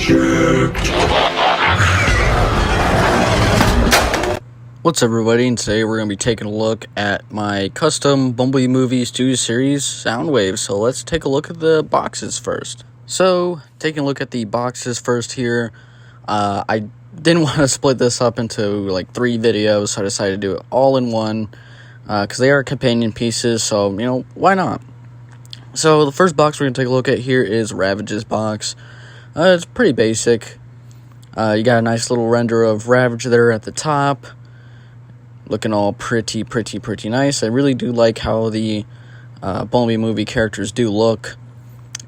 What's up, everybody, and today we're going to be taking a look at my custom Bumblebee Movie Studio Series soundwave. So let's take a look at the boxes first. So, taking a look at the boxes first here, I didn't want to split this up into like 3 videos, so I decided to do it all in one, because they are companion pieces, so, why not? So, the first box we're going to take a look at here is Ravage's box. It's pretty basic. You got a nice little render of Ravage there at the top. Looking all pretty nice. I really do like how the Bumblebee movie characters do look.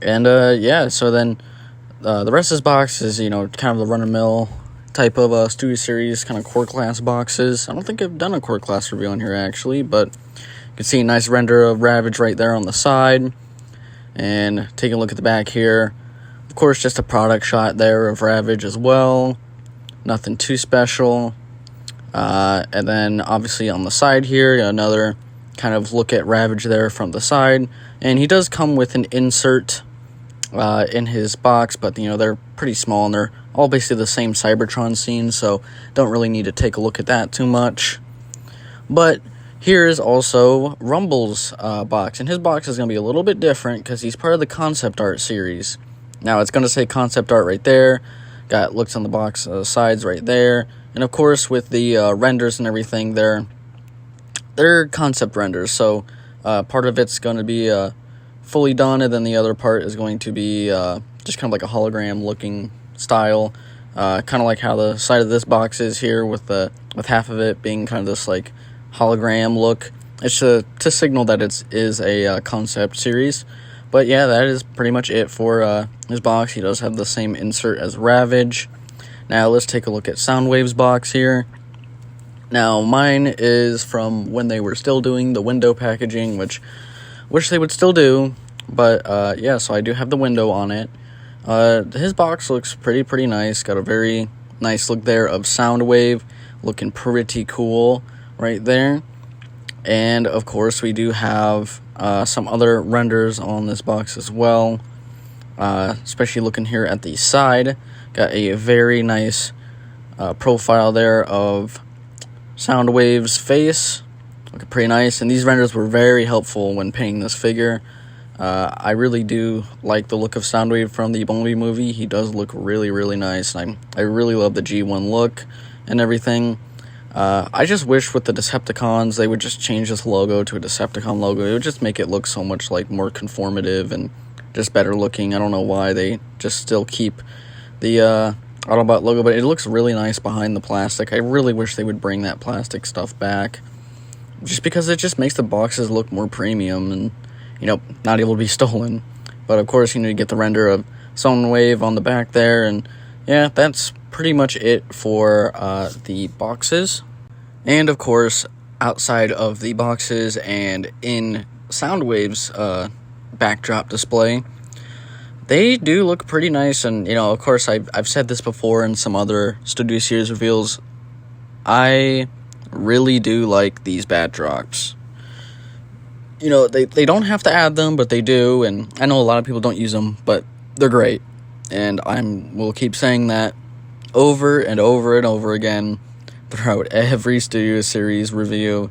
And, yeah, so then the rest of this box is, kind of the run-of-the-mill type of Studio Series, kind of core class boxes. I don't think I've done a core class review on here, actually, but you can see a nice render of Ravage right there on the side. And taking a look at the back here, of course, just a product shot there of Ravage as well. Nothing too special. And then obviously on the side here, another kind of look at Ravage there from the side. And he does come with an insert in his box, but they're pretty small and they're all basically the same Cybertron scene, so don't really need to take a look at that too much. But here is also Rumble's box, and his box is going to be a little bit different because he's part of the concept art series. Now it's going to say concept art right there. Got looks on the box sides right there. And of course, with the renders and everything, they're concept renders. So part of it's going to be fully done, and then the other part is going to be just kind of like a hologram looking style. Kind of like how the side of this box is here, with half of it being kind of this like hologram look. It's to signal that it is a concept series. But yeah, that is pretty much it for his box. He does have the same insert as Ravage. Now, let's take a look at Soundwave's box here. Now, mine is from when they were still doing the window packaging, which they would still do. But, yeah, so I do have the window on it. His box looks pretty nice. Got a very nice look there of Soundwave. Looking pretty cool right there. And, of course, we do have some other renders on this box as well. Especially looking here at the side. Got a very nice profile there of Soundwave's face. Looking pretty nice. And these renders were very helpful when painting this figure. I really do like the look of Soundwave from the Bumblebee movie. He does look really nice. And I really love the G1 look and everything. I just wish with the Decepticons they would just change this logo to a Decepticon logo. It would just make it look so much like more conformative and just better looking. I don't know why they just still keep the Autobot logo, but it looks really nice behind the plastic. I really wish they would bring that plastic stuff back, just because it just makes the boxes look more premium and, not able to be stolen. But of course, you get the render of Soundwave on the back there, and yeah, that's pretty much it for the boxes. And of course, outside of the boxes and in Soundwave's backdrop display, they do look pretty nice. And of course, I've said this before in some other Studio Series reveals, I really do like these backdrops. They don't have to add them, but they do, and I know a lot of people don't use them, but they're great, and will keep saying that over and over again throughout every Studio Series review,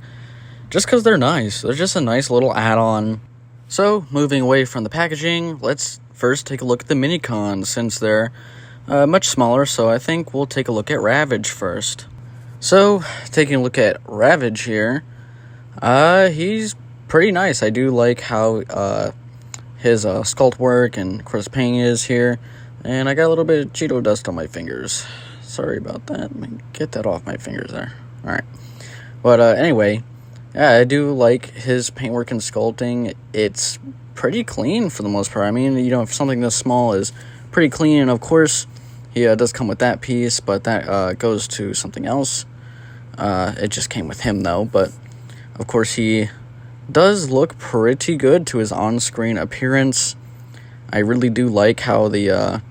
just because they're nice. They're just a nice little add-on. So, moving away from the packaging, let's first take a look at the Minicons, since they're much smaller, so I think we'll take a look at Ravage first. So, taking a look at Ravage here, he's pretty nice. I do like how his sculpt work and, of course, painting is here. And I got a little bit of Cheeto dust on my fingers. Sorry about that. Let me get that off my fingers there. Alright. But anyway, yeah, I do like his paintwork and sculpting. It's pretty clean for the most part. I mean, if something this small is pretty clean. And of course, he does come with that piece, but that goes to something else. It just came with him, though. But, of course, he does look pretty good to his on-screen appearance. I really do like how the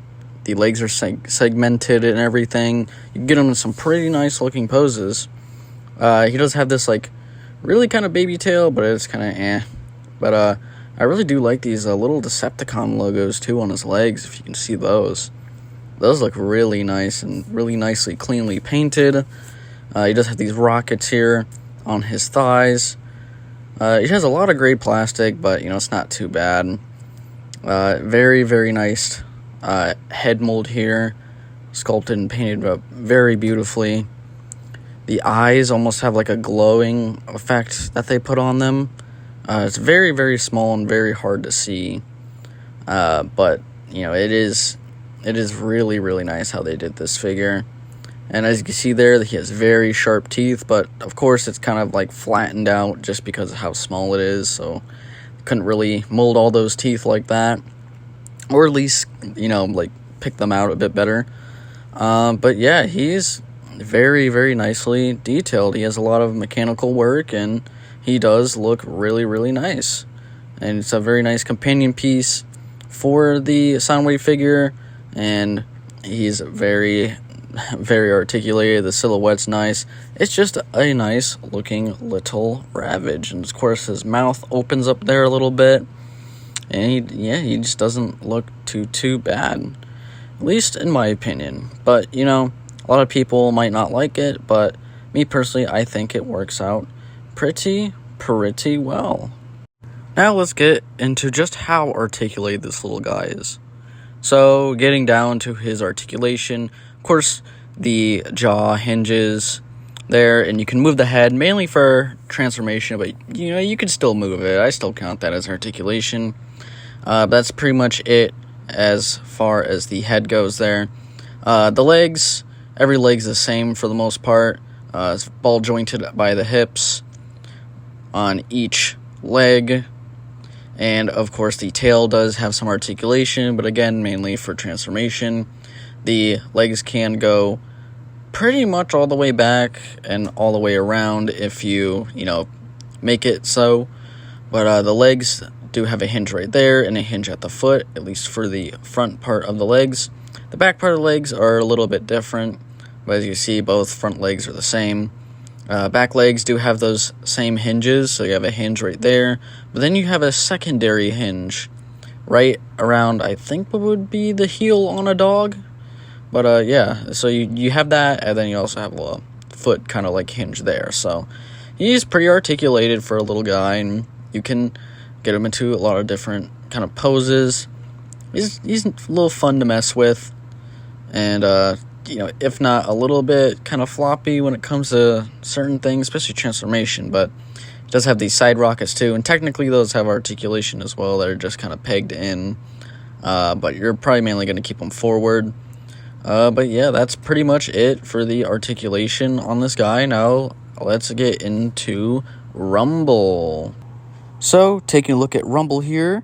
legs are segmented and everything. You can get him in some pretty nice looking poses. He does have this really kind of baby tail, but it's kind of eh. But I really do like these little Decepticon logos too on his legs, if you can see those. Those look really nice and really nicely, cleanly painted. He does have these rockets here on his thighs. He has a lot of gray plastic, but, it's not too bad. Very, very nice head mold here. Sculpted and painted up very beautifully. The eyes almost have like a glowing effect that they put on them. It's very, very small and very hard to see. But, it is really, really nice how they did this figure. And as you can see there, he has very sharp teeth, but of course it's kind of like flattened out just because of how small it is, so couldn't really mold all those teeth like that. Or at least, like pick them out a bit better. But yeah, he's very, very nicely detailed. He has a lot of mechanical work, and he does look really, really nice. And it's a very nice companion piece for the Soundwave figure, and he's very, very articulated. The silhouette's nice. It's just a nice looking little Ravage, and of course his mouth opens up there a little bit, and he just doesn't look too bad, at least in my opinion. But a lot of people might not like it, but me personally, I think it works out pretty well. Now let's get into just how articulated this little guy is. So getting down to his articulation, of course the jaw hinges there, and you can move the head mainly for transformation, but you can still move it. I still count that as articulation. That's pretty much it as far as the head goes there. The legs, every leg's the same for the most part. It's ball jointed by the hips on each leg. And of course the tail does have some articulation, but again, mainly for transformation. The legs can go pretty much all the way back and all the way around if you make it so. But the legs do have a hinge right there and a hinge at the foot, at least for the front part of the legs. The back part of the legs are a little bit different, but as you see, both front legs are the same. Back legs do have those same hinges, so you have a hinge right there, but then you have a secondary hinge right around, I think, what would be the heel on a dog. But yeah, so you have that, and then you also have a foot kind of like hinge there. So he's pretty articulated for a little guy, and you can get him into a lot of different kind of poses. He's a little fun to mess with, and if not a little bit kind of floppy when it comes to certain things, especially transformation, but it does have these side rockets too, and technically those have articulation as well that are just kind of pegged in, but you're probably mainly going to keep them forward. But yeah, that's pretty much it for the articulation on this guy. Now let's get into Rumble. So taking a look at Rumble here,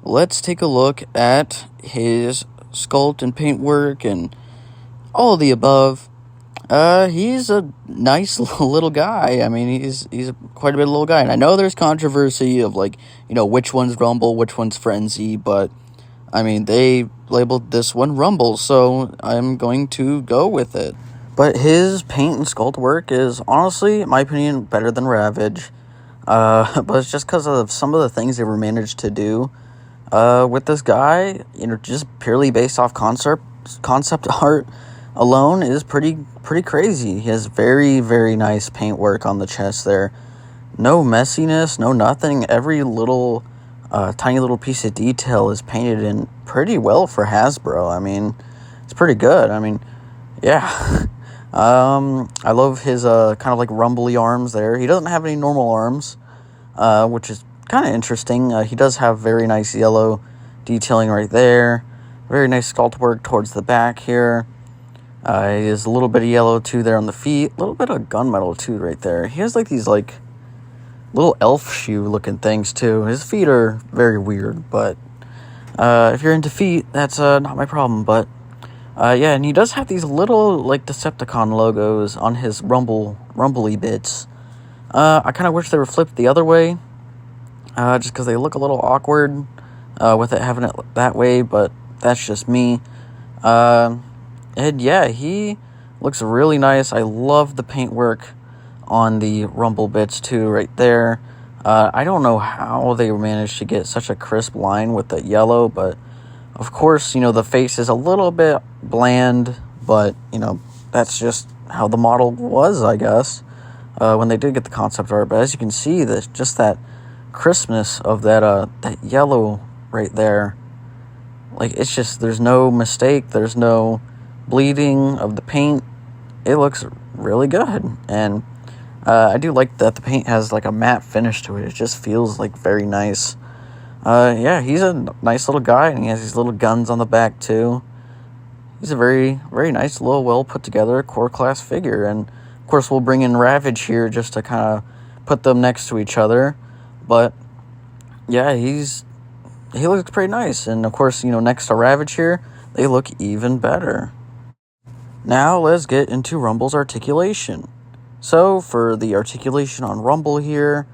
let's take a look at his sculpt and paint work and all of the above. He's a nice little guy. I mean, he's quite a bit of a little guy. And I know there's controversy of which one's Rumble, which one's Frenzy, but I mean, they labeled this one Rumble, so I'm going to go with it. But his paint and sculpt work is honestly, in my opinion, better than Ravage. But it's just because of some of the things they were managed to do with this guy, just purely based off concept art alone is pretty crazy. He has very, very nice paint work on the chest there. No messiness, no nothing. Every little tiny little piece of detail is painted in pretty well for Hasbro. I mean, it's pretty good. I mean, yeah. I love his kind of like rumbly arms there. He doesn't have any normal arms, which is kind of interesting. He does have very nice yellow detailing right there. Very nice sculpt work towards the back here. He has a little bit of yellow too there on the feet. A little bit of gunmetal too right there. He has like these little elf shoe looking things too. His feet are very weird, but if you're into feet, that's not my problem. But yeah, and he does have these little Decepticon logos on his rumbly bits. I kind of wish they were flipped the other way, just because they look a little awkward with it having it that way, but that's just me. And yeah, he looks really nice. I love the paint work on the rumble bits too right there. I don't know how they managed to get such a crisp line with the yellow, but Of course, the face is a little bit bland, but, that's just how the model was, I guess, when they did get the concept art. But as you can see, just that crispness of that yellow right there, like, it's just, there's no mistake, there's no bleeding of the paint. It looks really good, and I do like that the paint has, like, a matte finish to it. It just feels, like, very nice. Yeah, he's a nice little guy, and he has these little guns on the back, too. He's a very, very nice little, well-put-together core-class figure, and, of course, we'll bring in Ravage here just to kind of put them next to each other, but, yeah, he looks pretty nice, and, of course, next to Ravage here, they look even better. Now, let's get into Rumble's articulation. So, for the articulation on Rumble here,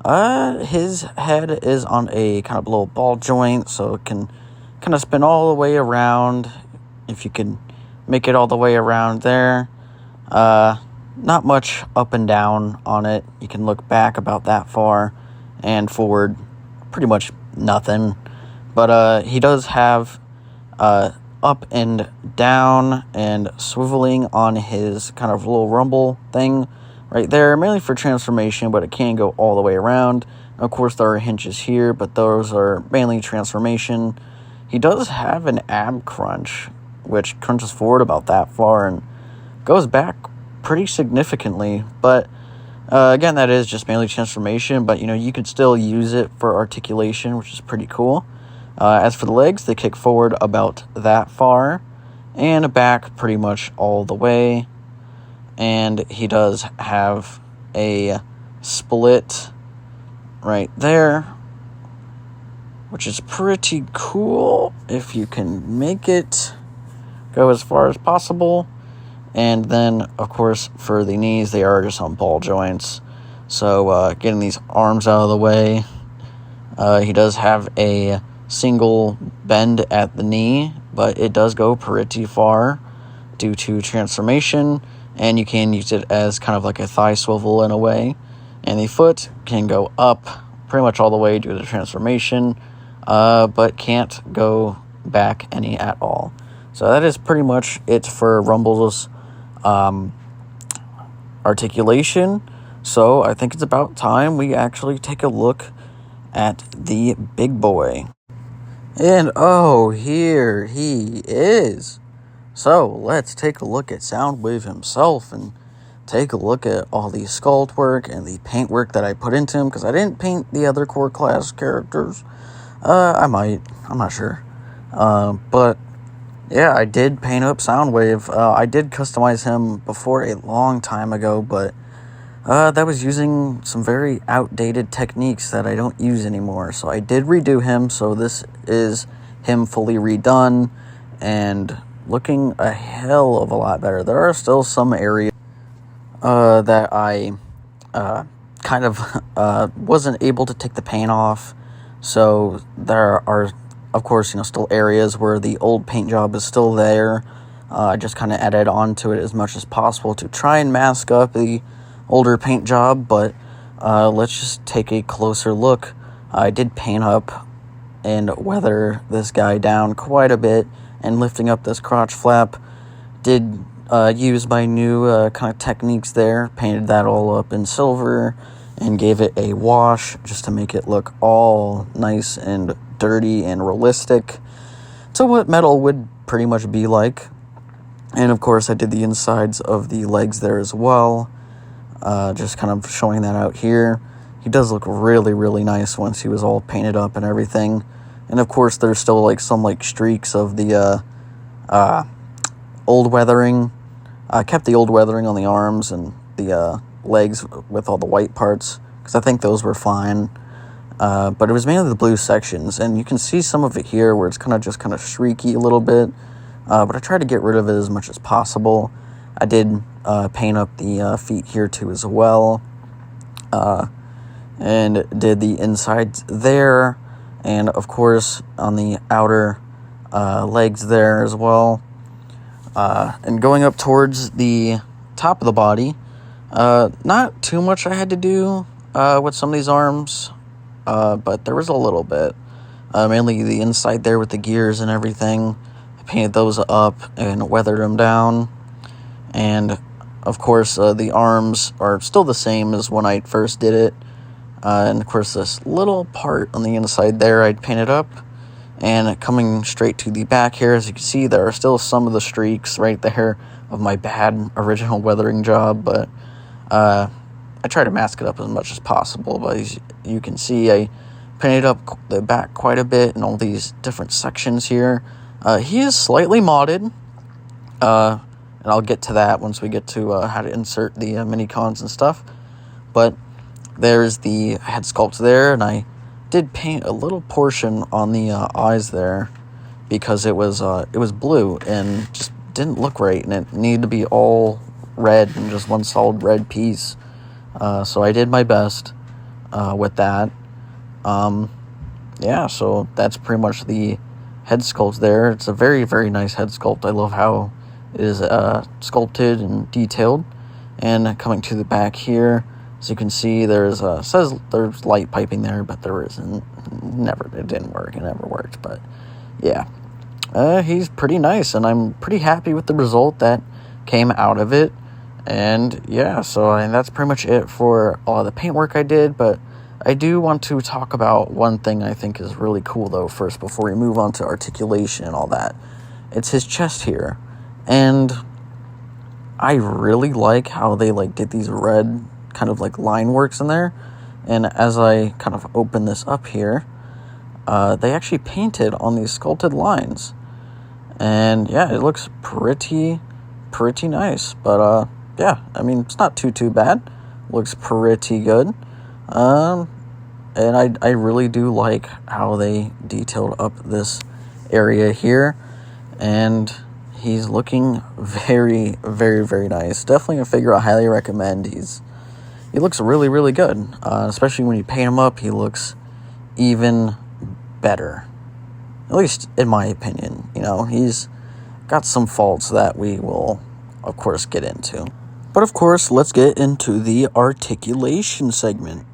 his head is on a kind of little ball joint, so it can kind of spin all the way around. If you can make it all the way around there. Not much up and down on it. You can look back about that far, and forward pretty much nothing. But he does have up and down and swiveling on his kind of little rumble thing right there, mainly for transformation, but it can go all the way around. Of course, there are hinges here, but those are mainly transformation. He does have an ab crunch, which crunches forward about that far and goes back pretty significantly. But again, that is just mainly transformation, but you could still use it for articulation, which is pretty cool. As for the legs, they kick forward about that far and back pretty much all the way. And he does have a split right there, which is pretty cool if you can make it go as far as possible. And then, of course, for the knees, they are just on ball joints. So getting these arms out of the way, he does have a single bend at the knee, but it does go pretty far due to transformation, and you can use it as kind of like a thigh swivel in a way. And the foot can go up pretty much all the way due to transformation, but can't go back any at all. So that is pretty much it for Rumble's articulation. So I think it's about time we actually take a look at the big boy. And oh, here he is. So let's take a look at Soundwave himself and take a look at all the sculpt work and the paint work that I put into him, because I didn't paint the other core class characters. I might, I'm not sure. But yeah, I did paint up Soundwave. I did customize him before a long time ago, but that was using some very outdated techniques that I don't use anymore. So I did redo him, so this is him fully redone and looking a hell of a lot better. There are still some areas that I kind of wasn't able to take the paint off. So there are, of course, still areas where the old paint job is still there. I just kind of added on to it as much as possible to try and mask up the older paint job, but let's just take a closer look. I did paint up and weather this guy down quite a bit, and lifting up this crotch flap. Did use my new kind of techniques there, painted that all up in silver and gave it a wash just to make it look all nice and dirty and realistic to what metal would pretty much be like. And of course I did the insides of the legs there as well. Just kind of showing that out here. He does look really, really nice once he was all painted up and everything. And of course, there's still like some like streaks of the old weathering. I kept the old weathering on the arms and the legs with all the white parts, because I think those were fine. But it was mainly the blue sections, and you can see some of it here where it's kind of streaky a little bit. But I tried to get rid of it as much as possible. I did paint up the feet here too as well, and did the insides there, and of course on the outer legs there as well. And going up towards the top of the body, not too much I had to do with some of these arms, but there was a little bit. mainly the inside there with the gears and everything. I painted those up and weathered them down. And, of course, the arms are still the same as when I first did it. And, of course, this little part on the inside there I'd painted up. And coming straight to the back here, as you can see, there are still some of the streaks right there of my bad original weathering job. But I try to mask it up as much as possible. But as you can see, I painted up the back quite a bit in all these different sections here. He is slightly modded. And I'll get to that once we get to how to insert the mini cons and stuff. But there's the head sculpt there, and I did paint a little portion on the eyes there because it was blue and just didn't look right, and it needed to be all red and just one solid red piece. So I did my best with that. Yeah, so that's pretty much the head sculpt there. It's a very, very nice head sculpt. I love how it is sculpted and detailed. And coming to the back here, as you can see, says there's light piping there, but there isn't. It didn't work. It never worked. But yeah, he's pretty nice, and I'm pretty happy with the result that came out of it. And yeah, so that's pretty much it for all the paint work I did. But I do want to talk about one thing I think is really cool though first before we move on to articulation and all that. It's his chest here. And I really like how they did these red kind of line works in there. And as I kind of open this up here, they actually painted on these sculpted lines. And yeah, it looks pretty nice. But yeah, I mean, it's not too bad. Looks pretty good. And I really do like how they detailed up this area here. And he's looking very, very, very nice. Definitely a figure I highly recommend. He looks really, really good. Especially when you paint him up, he looks even better. At least in my opinion. He's got some faults that we will, of course, get into. But of course, let's get into the articulation segment.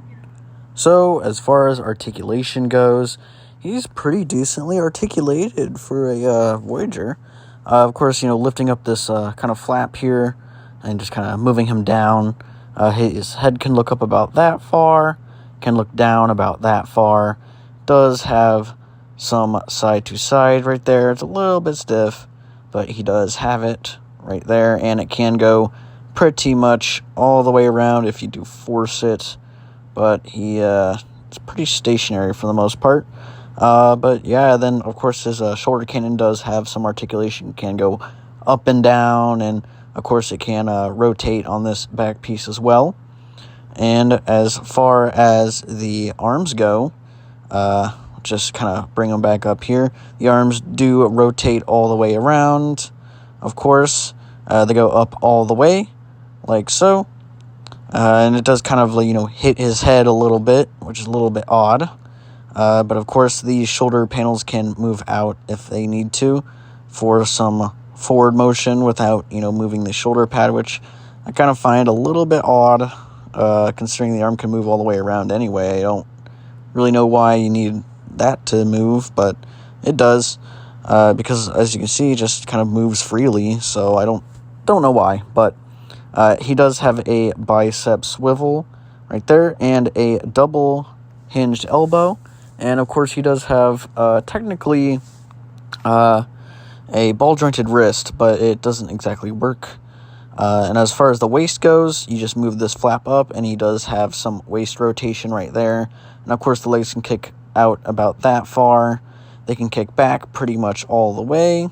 So, as far as articulation goes, he's pretty decently articulated for a Voyager. Of course, lifting up this kind of flap here and just kind of moving him down. His head can look up about that far, can look down about that far. Does have some side to side right there. It's a little bit stiff, but he does have it right there. And it can go pretty much all the way around if you do force it. But it's pretty stationary for the most part. But yeah, then of course his shoulder cannon does have some articulation. Can go up and down, and of course it can rotate on this back piece as well. And as far as the arms go, just kind of bring them back up here. The arms do rotate all the way around. Of course, they go up all the way, like so. And it does kind of, hit his head a little bit, which is a little bit odd. But of course, these shoulder panels can move out if they need to for some forward motion without, moving the shoulder pad, which I kind of find a little bit odd, considering the arm can move all the way around anyway. I don't really know why you need that to move, but it does, because as you can see, it just kind of moves freely, so I don't know why, but he does have a bicep swivel right there and a double hinged elbow. And of course he does have technically a ball jointed wrist, but it doesn't exactly work. And as far as the waist goes, you just move this flap up and he does have some waist rotation right there. And of course the legs can kick out about that far. They can kick back pretty much all the way.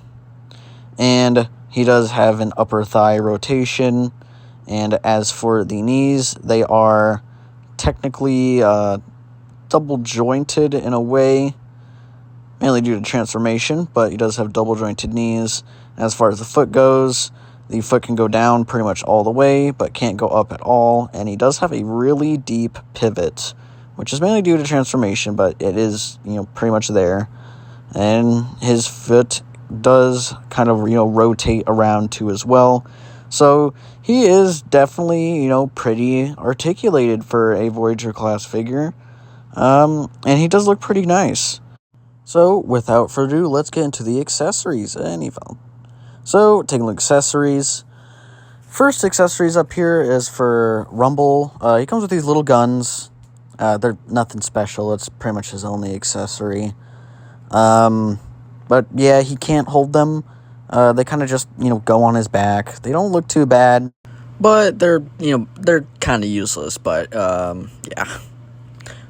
And he does have an upper thigh rotation. And as for the knees, they are technically double jointed in a way, mainly due to transformation, but he does have double jointed knees. As far as the foot goes, the foot can go down pretty much all the way, but can't go up at all. And he does have a really deep pivot, which is mainly due to transformation, but it is, pretty much there. And his foot does kind of, rotate around too as well. So he is definitely, pretty articulated for a Voyager class figure. And he does look pretty nice. So, without further ado, let's get into the accessories. So, taking a look at accessories. First accessories up here is for Rumble. He comes with these little guns. They're nothing special. It's pretty much his only accessory. But yeah, he can't hold them. They kind of just, go on his back. They don't look too bad, but they're kind of useless. But, yeah.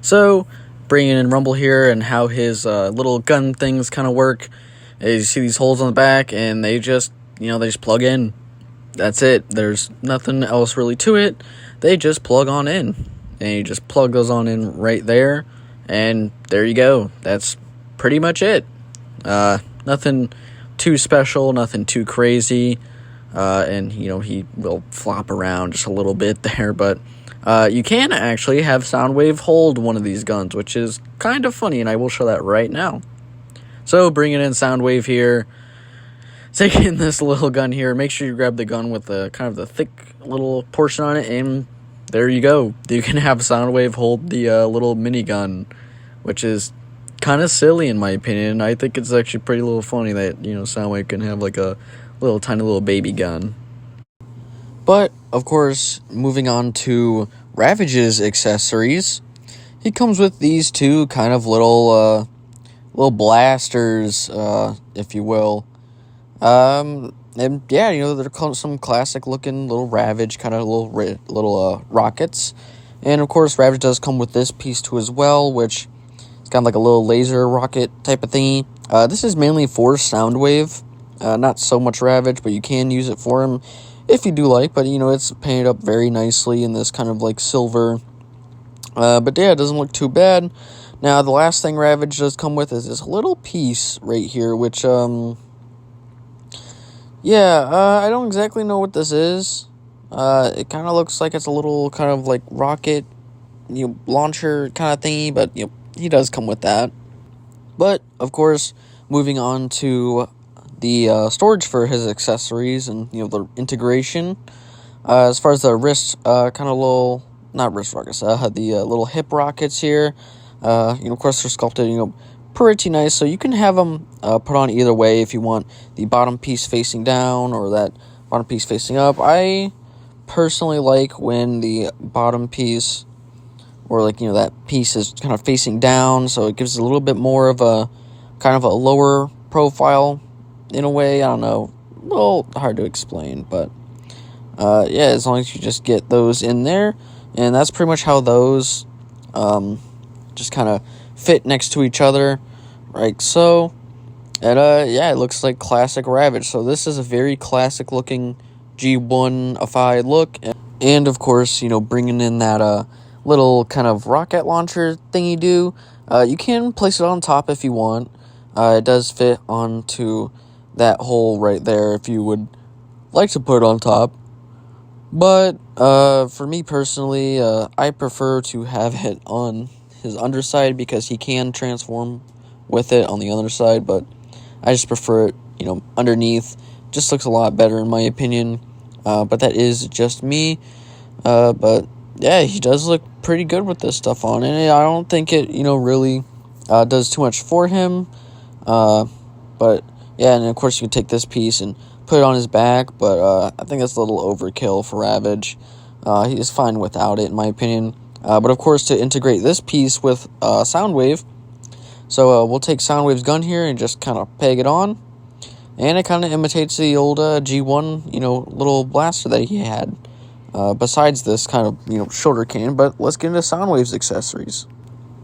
So, bringing in Rumble here and how his little gun things kind of work is you see these holes on the back, and they just plug in. That's it. There's nothing else really to it. They just plug on in. And you just plug those on in right there, and there you go. That's pretty much it. Nothing too special, nothing too crazy. And, he will flop around just a little bit there, but you can actually have Soundwave hold one of these guns, which is kind of funny, and I will show that right now. So, bringing in Soundwave here, taking this little gun here, make sure you grab the gun with the kind of the thick little portion on it, and there you go. You can have Soundwave hold the little minigun, which is kind of silly in my opinion. I think it's actually pretty little funny that, Soundwave can have like a little tiny little baby gun. But, of course, moving on to Ravage's accessories, he comes with these two kind of little blasters, if you will. And yeah, they're some classic looking little Ravage kind of little rockets. And of course, Ravage does come with this piece too as well, which is kind of like a little laser rocket type of thingy. This is mainly for Soundwave, not so much Ravage, but you can use it for him if you do like. But it's painted up very nicely in this kind of like silver. But yeah, it doesn't look too bad. Now, the last thing Ravage does come with is this little piece right here, which I don't exactly know what this is. It kind of looks like it's a little kind of like rocket, launcher kind of thingy, but, he does come with that. But, of course, moving on to the storage for his accessories and, the integration. As far as the wrist, kind of little, not wrist rockets, the little hip rockets here. Of course, they're sculpted, pretty nice, so you can have them put on either way if you want the bottom piece facing down or that bottom piece facing up. I personally like when the bottom piece or that piece is kind of facing down, so it gives a little bit more of a kind of a lower profile in a way. I don't know, a little hard to explain, but yeah, as long as you just get those in there, and that's pretty much how those just kind of fit next to each other, like so. And yeah, it looks like classic Ravage. So this is a very classic looking G1-ified look, and of course, bringing in that little kind of rocket launcher thingy do. You can place it on top if you want. It does fit onto that hole right there if you would like to put it on top. But for me personally, I prefer to have it on his underside because he can transform with it on the underside, but I just prefer it, underneath. Just looks a lot better in my opinion, but that is just me. But yeah, he does look pretty good with this stuff on, and I don't think it, really does too much for him. But yeah, and of course you can take this piece and put it on his back, but I think that's a little overkill for Ravage. He is fine without it, in my opinion. But of course, to integrate this piece with Soundwave, so we'll take Soundwave's gun here and just kind of peg it on, and it kind of imitates the old G1, little blaster that he had. Besides this kind of, shoulder cannon, but let's get into Soundwave's accessories.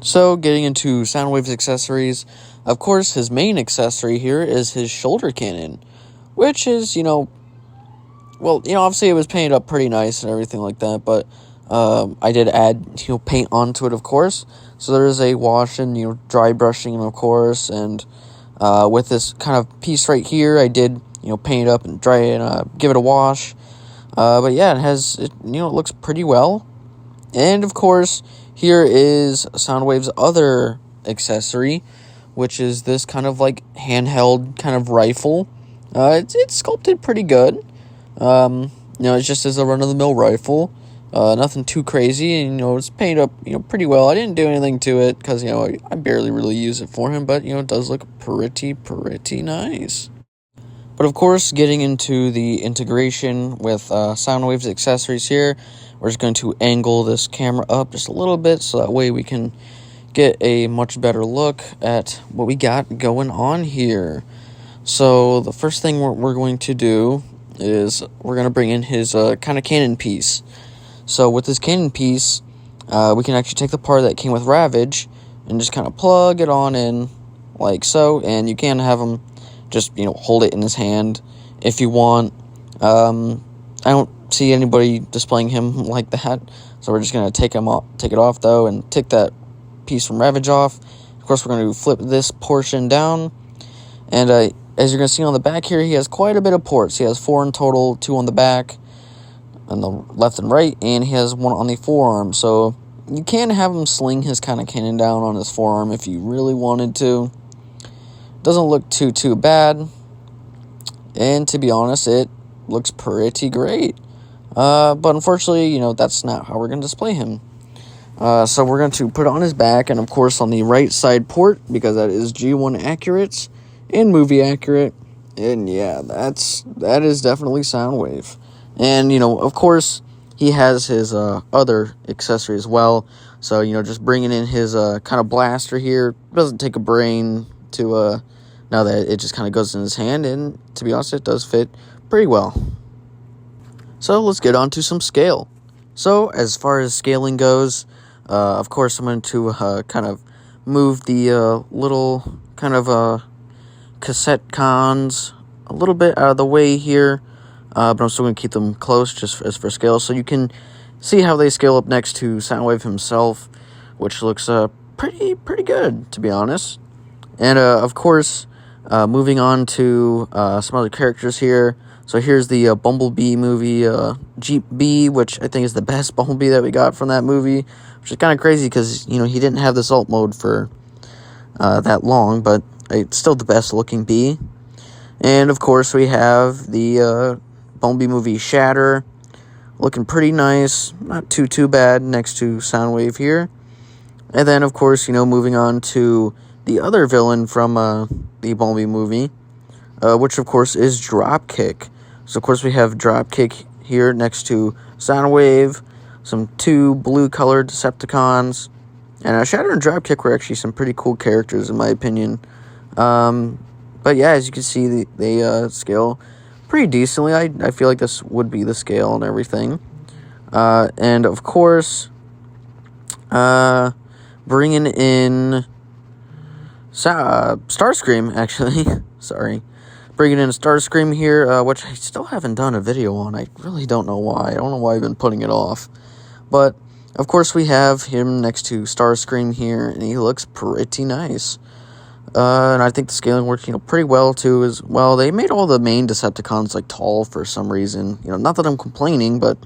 So, getting into Soundwave's accessories, of course, his main accessory here is his shoulder cannon, which is, obviously it was painted up pretty nice and everything like that, but I did add, paint onto it, of course. So there is a wash and, dry brushing, of course, and with this kind of piece right here, I did, paint it up and dry it and give it a wash. But yeah, it looks pretty well. And of course, here is Soundwave's other accessory, which is this kind of like handheld kind of rifle. It's sculpted pretty good. It's just as a run-of-the-mill rifle. Nothing too crazy, and, it's painted up, pretty well. I didn't do anything to it, because, I barely really use it for him, but, it does look pretty nice. But of course, getting into the integration with Soundwave's accessories here, we're just going to angle this camera up just a little bit so that way we can get a much better look at what we got going on here. So the first thing we're going to do is we're going to bring in his kind of cannon piece. So with this cannon piece, we can actually take the part that came with Ravage and just kind of plug it on in like so, and you can have him just, hold it in his hand if you want. I don't see anybody displaying him like that, so we're just going to take it off, though, and take that piece from Ravage off. Of course, we're going to flip this portion down, and as you're going to see on the back here, he has quite a bit of ports. He has 4 in total, 2 on the back, on the left and right, and he has 1 on the forearm, so you can have him sling his kind of cannon down on his forearm if you really wanted to. Doesn't look too bad, and to be honest, it looks pretty great. But unfortunately, that's not how we're going to display him. So we're going to put it on his back, and of course on the right side port, because that is G1 accurate and movie accurate, and yeah, that is definitely Soundwave. And, of course, he has his other accessory as well, so, just bringing in his kind of blaster here doesn't take a brain to now that it just kind of goes in his hand, and to be honest, it does fit pretty well. So let's get on to some scale. So as far as scaling goes, of course I'm going to kind of move the little kind of cassette cons a little bit out of the way here, but I'm still going to keep them close just as for scale, so you can see how they scale up next to Soundwave himself, which looks pretty good, to be honest. And of course, moving on to some other characters here. So here's the Bumblebee movie, Jeep B, which I think is the best Bumblebee that we got from that movie, which is kind of crazy because, he didn't have this alt mode for that long, but it's still the best looking bee. And of course we have the Bumblebee movie Shatter, looking pretty nice, not too bad next to Soundwave here. And then of course, moving on to the other villain from the Bumblebee movie, which of course is Dropkick. So of course we have Dropkick here next to Soundwave, some 2 blue-colored Decepticons, and Shatter and Dropkick were actually some pretty cool characters in my opinion. But yeah, as you can see, they scale pretty decently. I feel like this would be the scale and everything. And of course, bringing in Starscream, actually. Sorry. Bringing in Starscream here, which I still haven't done a video on. I really don't know why. I don't know why I've been putting it off. But, of course, we have him next to Starscream here, and he looks pretty nice. And I think the scaling works, pretty well, too, as well. They made all the main Decepticons, tall for some reason. Not that I'm complaining, but,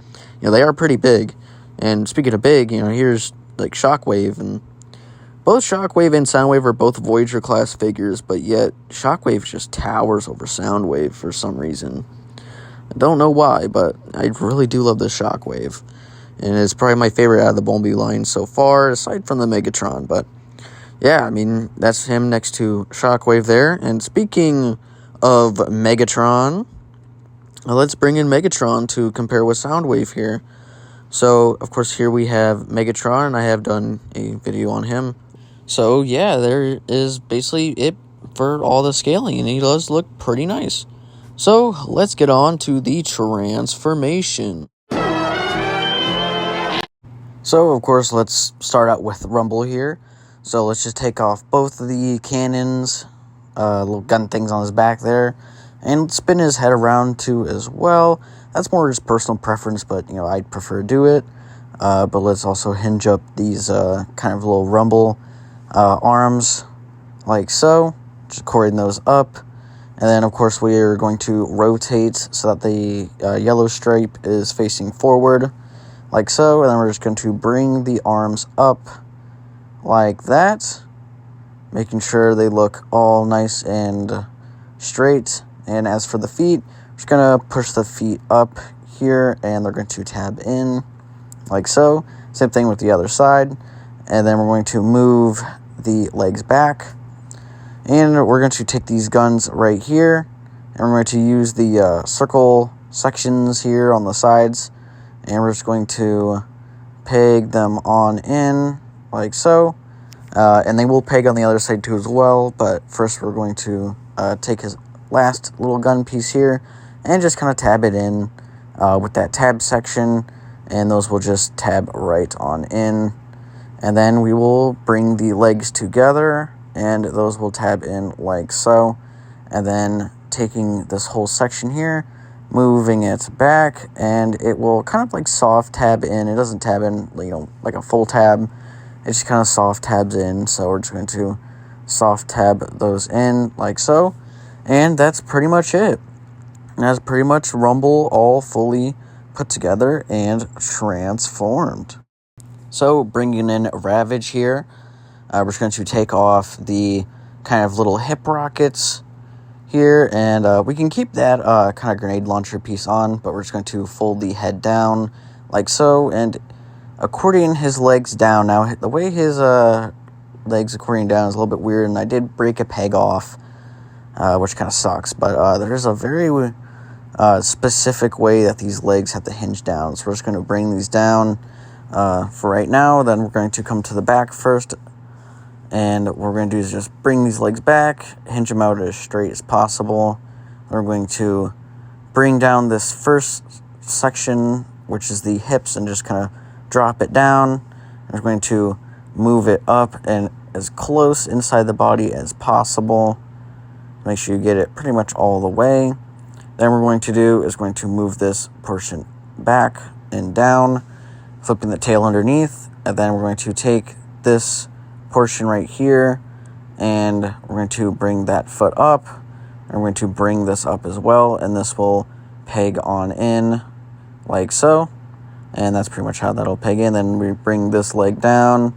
they are pretty big. And speaking of big, here's, Shockwave, and both Shockwave and Soundwave are both Voyager-class figures, but yet Shockwave just towers over Soundwave for some reason. I don't know why, but I really do love the Shockwave. And it's probably my favorite out of the Bumblebee line so far, aside from the Megatron. But, yeah, that's him next to Shockwave there. And speaking of Megatron, let's bring in Megatron to compare with Soundwave here. So, of course, here we have Megatron, and I have done a video on him. So, yeah, there is basically it for all the scaling, and he does look pretty nice. So, let's get on to the transformation. So, of course, let's start out with Rumble here. So, let's just take off both of the cannons, little gun things on his back there, and spin his head around too as well. That's more just personal preference, but, I'd prefer to do it. But let's also hinge up these kind of little Rumble arms like so, just cording those up, and then of course we are going to rotate so that the yellow stripe is facing forward like so, and then we're just going to bring the arms up like that, making sure they look all nice and straight. And as for the feet, we're just going to push the feet up here, and they're going to tab in like so. Same thing with the other side. And then we're going to move the legs back. And we're going to take these guns right here. And we're going to use the circle sections here on the sides. And we're just going to peg them on in, like so. And they will peg on the other side too as well. But first we're going to take his last little gun piece here and just kind of tab it in with that tab section. And those will just tab right on in. And then we will bring the legs together, and those will tab in like so. And then taking this whole section here, moving it back, and it will kind of like soft tab in. It doesn't tab in, like a full tab. It just kind of soft tabs in. So we're just going to soft tab those in like so. And that's pretty much it. And that's pretty much Rumble all fully put together and transformed. So bringing in Ravage here, we're just going to take off the kind of little hip rockets here, and we can keep that kind of grenade launcher piece on, but we're just going to fold the head down like so, and accordion his legs down. Now the way his legs accordion down is a little bit weird, and I did break a peg off, which kind of sucks, but there's a very specific way that these legs have to hinge down. So we're just going to bring these down for right now. Then we're going to come to the back first, and what we're going to do is just bring these legs back, hinge them out as straight as possible. We're going to bring down this first section, which is the hips, and just kind of drop it down. We're going to move it up and as close inside the body as possible. Make sure you get it pretty much all the way. Then we're going to do is going to move this portion back and down, flipping the tail underneath, and then we're going to take this portion right here, and we're going to bring that foot up, and we're going to bring this up as well, and this will peg on in like so, and that's pretty much how that'll peg in. Then we bring this leg down,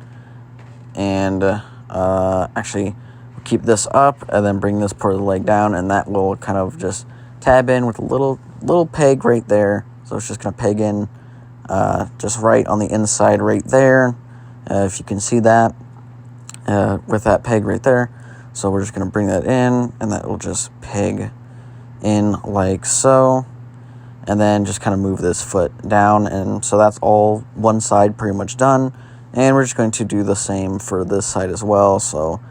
and actually we'll keep this up, and then bring this part of the leg down, and that will kind of just tab in with a little peg right there. So it's just going to peg in just right on the inside right there, if you can see that, with that peg right there. So we're just going to bring that in, and that will just peg in like so, and then just kind of move this foot down. And so that's all one side pretty much done, and we're just going to do the same for this side as well. So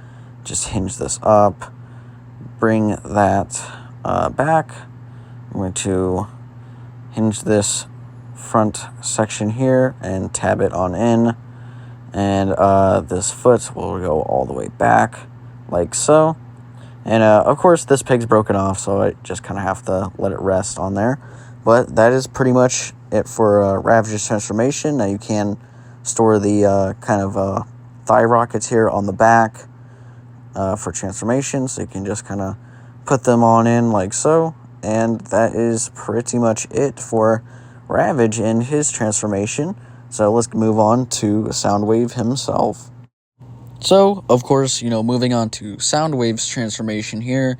just hinge this up, bring that back. I'm going to hinge this front section here and tab it on in, and this foot will go all the way back like so. And of course this peg's broken off, so I just kind of have to let it rest on there. But that is pretty much it for Ravage's transformation. Now you can store the kind of thigh rockets here on the back for transformation, so you can just kind of put them on in like so. And that is pretty much it for Ravage and his transformation. So let's move on to Soundwave himself. So, of course, moving on to Soundwave's transformation here.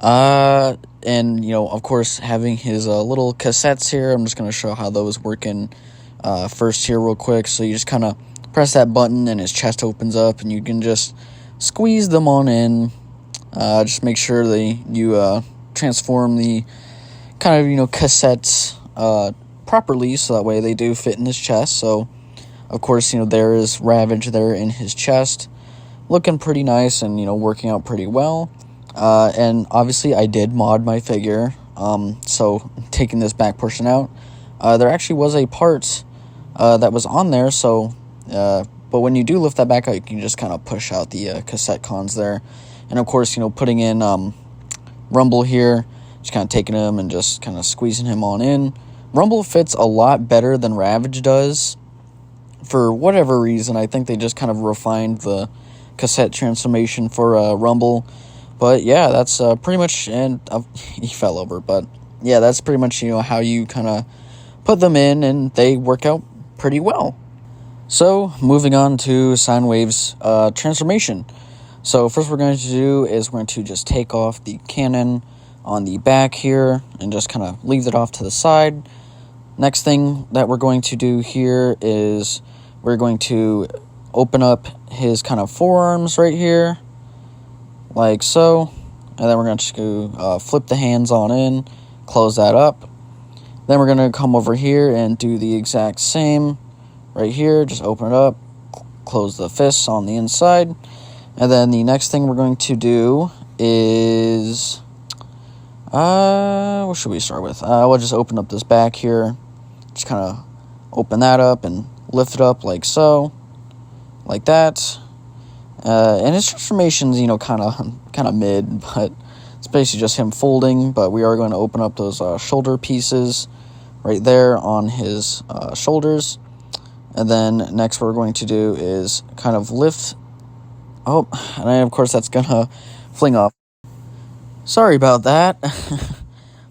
And, of course, having his little cassettes here. I'm just going to show how those work in first here real quick. So you just kind of press that button and his chest opens up, and you can just squeeze them on in. Just make sure you transform the kind of, cassettes properly, so that way they do fit in his chest. So, of course, there is Ravage there in his chest, looking pretty nice and, working out pretty well. And obviously I did mod my figure, so taking this back portion out, there actually was a part that was on there, so, but when you do lift that back out, you can just kind of push out the cassette cons there. And of course, putting in Rumble here, just kind of taking him and just kind of squeezing him on in. Rumble fits a lot better than Ravage does. For whatever reason, I think they just kind of refined the cassette transformation for Rumble. But yeah, that's pretty much, and he fell over, but yeah, that's pretty much, how you kind of put them in, and they work out pretty well. So, moving on to Soundwave's transformation. So, first we're going to do is we're going to just take off the cannon on the back here, and just kind of leave it off to the side. Next thing that we're going to do here is we're going to open up his kind of forearms right here, like so. And then we're going to flip the hands on in, close that up. Then we're going to come over here and do the exact same right here. Just open it up, close the fists on the inside. And then the next thing we're going to do is, what should we start with? We'll just open up this back here. Just kind of open that up and lift it up like so, like that. And his transformation's, kind of mid, but it's basically just him folding. But we are going to open up those shoulder pieces right there on his shoulders. And then next what we're going to do is kind of lift. Oh, and of course that's going to fling off. Sorry about that.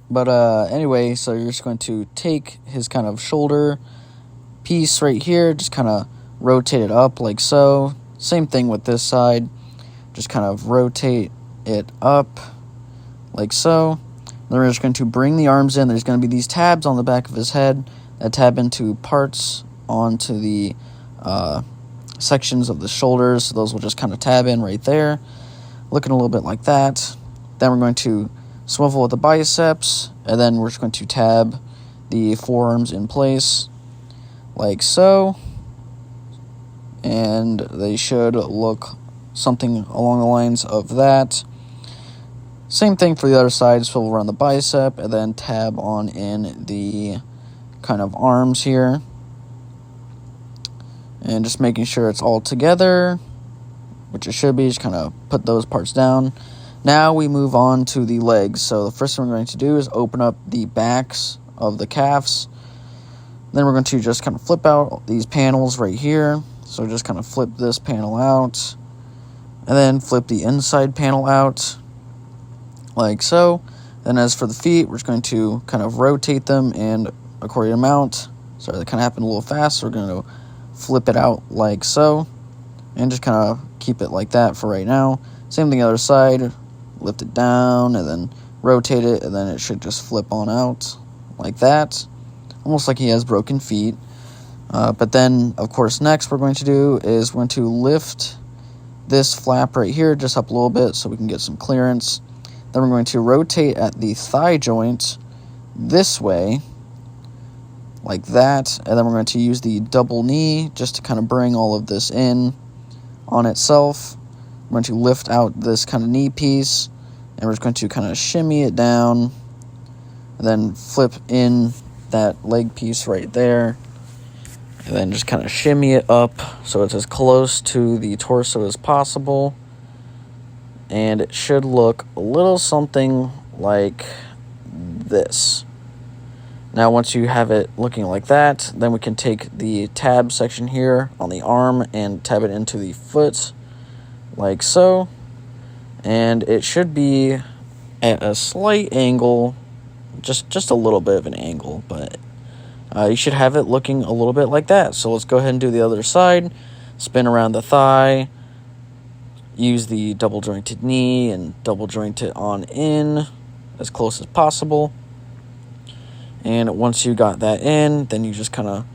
But anyway, so you're just going to take his kind of shoulder piece right here, just kind of rotate it up like so. Same thing with this side. Just kind of rotate it up like so. Then we're just going to bring the arms in. There's going to be these tabs on the back of his head that tab into parts onto the sections of the shoulders. So those will just kind of tab in right there, looking a little bit like that. Then we're going to swivel with the biceps, and then we're just going to tab the forearms in place like so. And they should look something along the lines of that. Same thing for the other side, swivel around the bicep, and then tab on in the kind of arms here. And just making sure it's all together, which it should be. Just kind of put those parts down. Now we move on to the legs. So the first thing we're going to do is open up the backs of the calves. Then we're going to just kind of flip out these panels right here. So just kind of flip this panel out, and then flip the inside panel out, like so. Then as for the feet, we're just going to kind of rotate them and according amount. Sorry, that kind of happened a little fast, so we're going to flip it out like so, and just kind of keep it like that for right now. Same thing the other side, lift it down, and then rotate it, and then it should just flip on out like that, almost like he has broken feet. But then, of course, next we're going to do is we're going to lift this flap right here just up a little bit so we can get some clearance. Then we're going to rotate at the thigh joint this way, like that. And then we're going to use the double knee just to kind of bring all of this in on itself. We're going to lift out this kind of knee piece, and we're just going to kind of shimmy it down, and then flip in that leg piece right there. And then just kind of shimmy it up so it's as close to the torso as possible. And it should look a little something like this. Now once you have it looking like that, then we can take the tab section here on the arm and tab it into the foot, like so. And it should be at a slight angle, just a little bit of an angle, but you should have it looking a little bit like that. So let's go ahead and do the other side. Spin around the thigh. Use the double jointed knee and double joint it on in as close as possible. And once you got that in, then you just kind of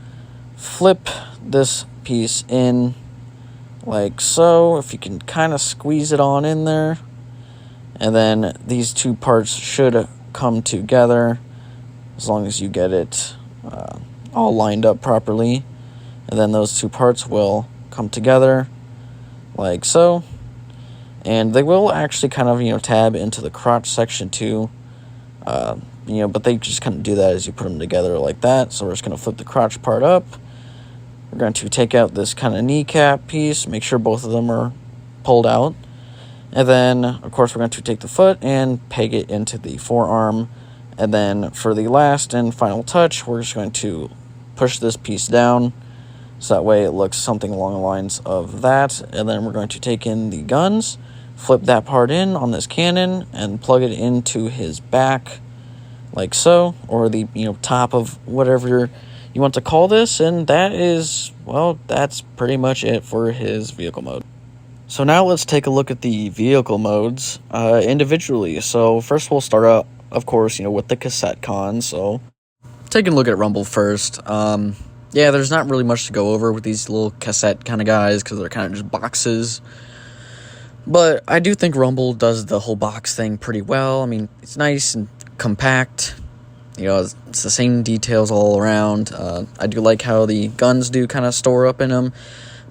flip this piece in like so. If you can kind of squeeze it on in there. And then these two parts should come together as long as you get it all lined up properly. And then those two parts will come together like so. And they will actually kind of, tab into the crotch section too. But they just kind of do that as you put them together like that. So we're just going to flip the crotch part up. We're going to take out this kind of kneecap piece, make sure both of them are pulled out. And then, of course, we're going to take the foot and peg it into the forearm. And then for the last and final touch, we're just going to push this piece down. So that way it looks something along the lines of that. And then we're going to take in the guns, flip that part in on this cannon, and plug it into his back like so, or the top of whatever you want to call this. And that is, that's pretty much it for his vehicle mode. So now let's take a look at the vehicle modes individually. So first we'll start out, of course, with the cassette con. So taking a look at Rumble first. Yeah, there's not really much to go over with these little cassette kind of guys because they're kind of just boxes. But I do think Rumble does the whole box thing pretty well. I mean, it's nice and compact. It's the same details all around. I do like how the guns do kind of store up in them.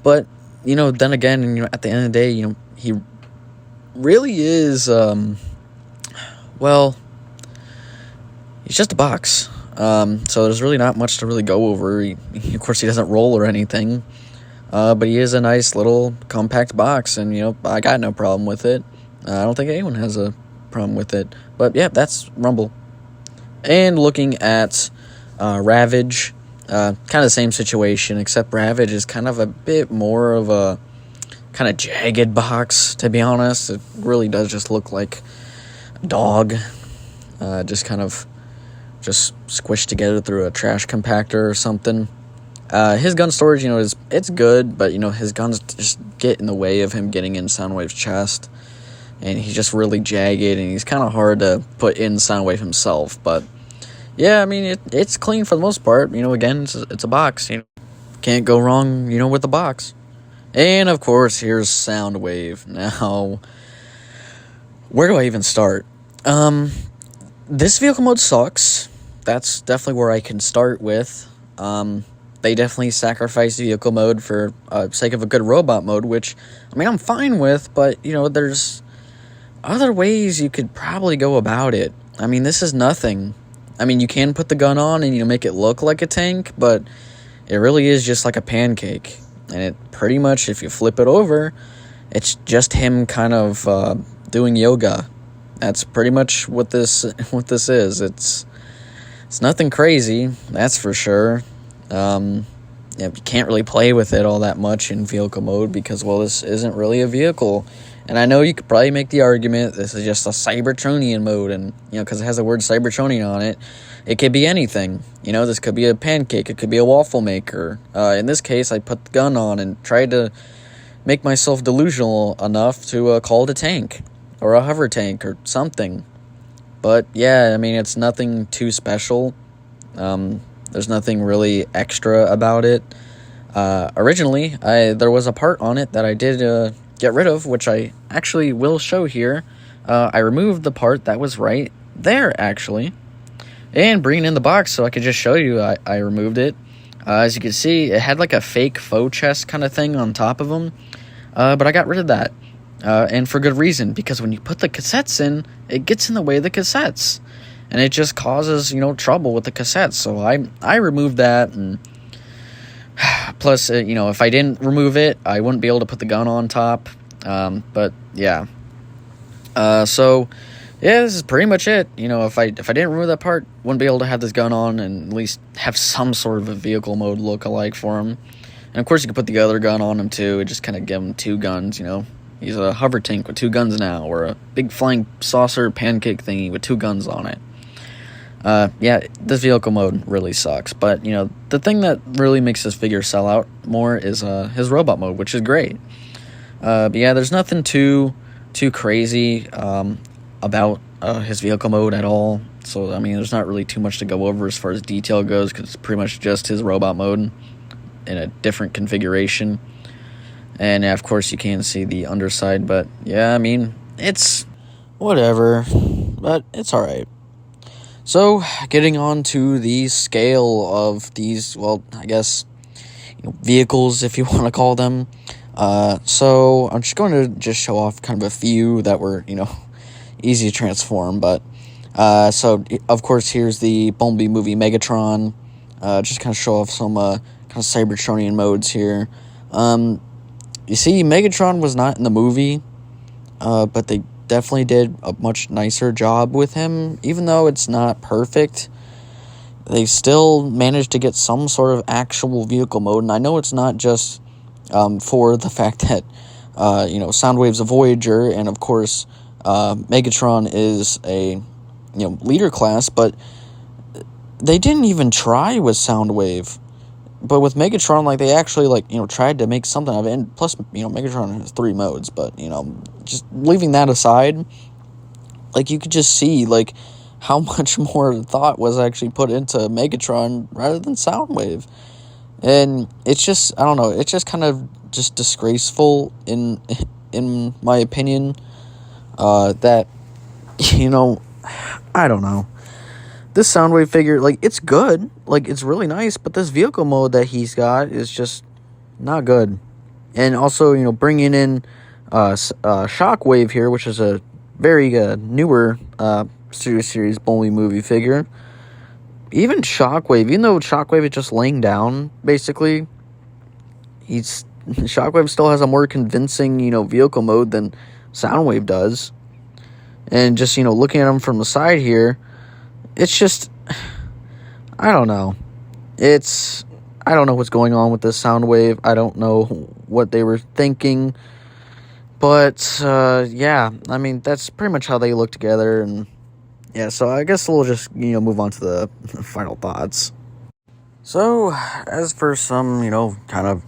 But, then again, at the end of the day, he really is, well, he's just a box. So there's really not much to really go over. Of course, he doesn't roll or anything. But he is a nice little compact box, and, I got no problem with it. I don't think anyone has a problem with it. But, yeah, that's Rumble. And looking at Ravage, kind of the same situation, except Ravage is kind of a bit more of a kind of jagged box, to be honest. It really does just look like a dog, just kind of just squished together through a trash compactor or something. His gun storage, it's good, but, his guns just get in the way of him getting in Soundwave's chest. And he's just really jagged, and he's kind of hard to put in Soundwave himself. But, yeah, I mean, it's clean for the most part. Again, it's a box. Can't go wrong, with the box. And, of course, here's Soundwave. Now, where do I even start? This vehicle mode sucks. That's definitely where I can start with. They definitely sacrifice vehicle mode for sake of a good robot mode, which, I'm fine with, but, there's other ways you could probably go about it. This is nothing. You can put the gun on and, make it look like a tank, but it really is just like a pancake. And it pretty much, if you flip it over, it's just him kind of doing yoga. That's pretty much what this is. It's nothing crazy, that's for sure. You can't really play with it all that much in vehicle mode because, well, this isn't really a vehicle. And I know you could probably make the argument this is just a Cybertronian mode, and, because it has the word Cybertronian on it, it could be anything. This could be a pancake, it could be a waffle maker. In this case, I put the gun on and tried to make myself delusional enough to call it a tank, or a hover tank, or something. But, yeah, it's nothing too special. There's nothing really extra about it. Originally, there was a part on it that I did get rid of, which I actually will show here. I removed the part that was right there, actually, and bring it in the box so I could just show you I removed it. As you can see, it had like a fake faux chest kind of thing on top of them, but I got rid of that, and for good reason, because when you put the cassettes in, it gets in the way of the cassettes, and it just causes, trouble with the cassettes, so I removed that, and plus, if I didn't remove it, I wouldn't be able to put the gun on top. But yeah. So yeah, this is pretty much it. If I didn't remove that part, wouldn't be able to have this gun on and at least have some sort of a vehicle mode look-alike for him. And of course, you can put the other gun on him too. Just kind of give him two guns. He's a hover tank with two guns now, or a big flying saucer pancake thingy with two guns on it. Yeah, this vehicle mode really sucks, but, the thing that really makes this figure sell out more is, his robot mode, which is great. But yeah, there's nothing too crazy, about, his vehicle mode at all, so, there's not really too much to go over as far as detail goes, because it's pretty much just his robot mode in a different configuration. And, yeah, of course, you can see the underside, but, yeah, it's whatever, but it's alright. So, getting on to the scale of these, well, I guess, vehicles, if you want to call them. So, I'm just going to just show off kind of a few that were, easy to transform. But, so, of course, here's the Bumblebee movie Megatron. Just kind of show off some kind of Cybertronian modes here. You see, Megatron was not in the movie, but they definitely did a much nicer job with him. Even though it's not perfect, they still managed to get some sort of actual vehicle mode. And I know it's not just for the fact that Soundwave's a Voyager, and of course Megatron is a leader class, but they didn't even try with Soundwave. But with Megatron, they actually, tried to make something of it. And plus, Megatron has 3 modes. But, just leaving that aside, you could just see, how much more thought was actually put into Megatron rather than Soundwave. And it's just, I don't know, it's just kind of just disgraceful in my opinion, that, you know, I don't know. This Soundwave figure, like, it's good. Like, it's really nice, but this vehicle mode that he's got is just not good. And also, you know, bringing in Shockwave here, which is a very newer Studio Series Bumblebee movie figure. Even Shockwave, even though Shockwave is just laying down, basically, Shockwave still has a more convincing, you know, vehicle mode than Soundwave does. And just, you know, looking at him from the side here, it's just, I don't know. I don't know what's going on with this Soundwave. I don't know what they were thinking. But, yeah, I mean, that's pretty much how they look together. And, yeah, so I guess we'll just, you know, move on to the final thoughts. So, as for some, you know, kind of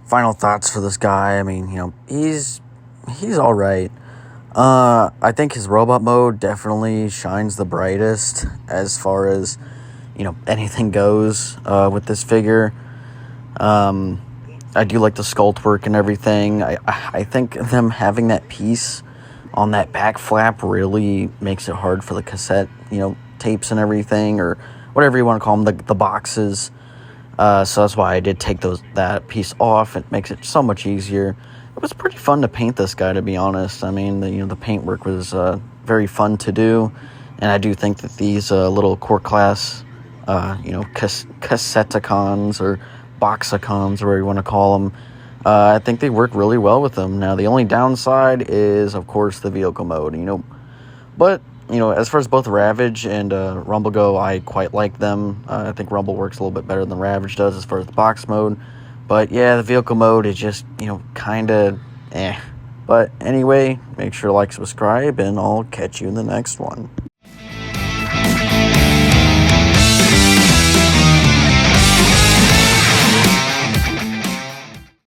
final thoughts for this guy, I mean, you know, he's all right. I think his robot mode definitely shines the brightest as far as, you know, anything goes with this figure. I do like the sculpt work and everything. I think them having that piece on that back flap really makes it hard for the cassette, you know, tapes and everything, or whatever you want to call them, the boxes. So that's why I did take that piece off. It makes it so much easier. It was pretty fun to paint this guy, to be honest. I mean, the paint work was very fun to do, and I do think that these little core class, cassetticons or boxicons, or whatever you want to call them, I think they work really well with them. Now, the only downside is, of course, the vehicle mode, you know. But, you know, as far as both Ravage and Rumble go, I quite like them. I think Rumble works a little bit better than Ravage does as far as the box mode. But, yeah, the vehicle mode is just, you know, kind of eh. But, anyway, make sure to like, subscribe, and I'll catch you in the next one.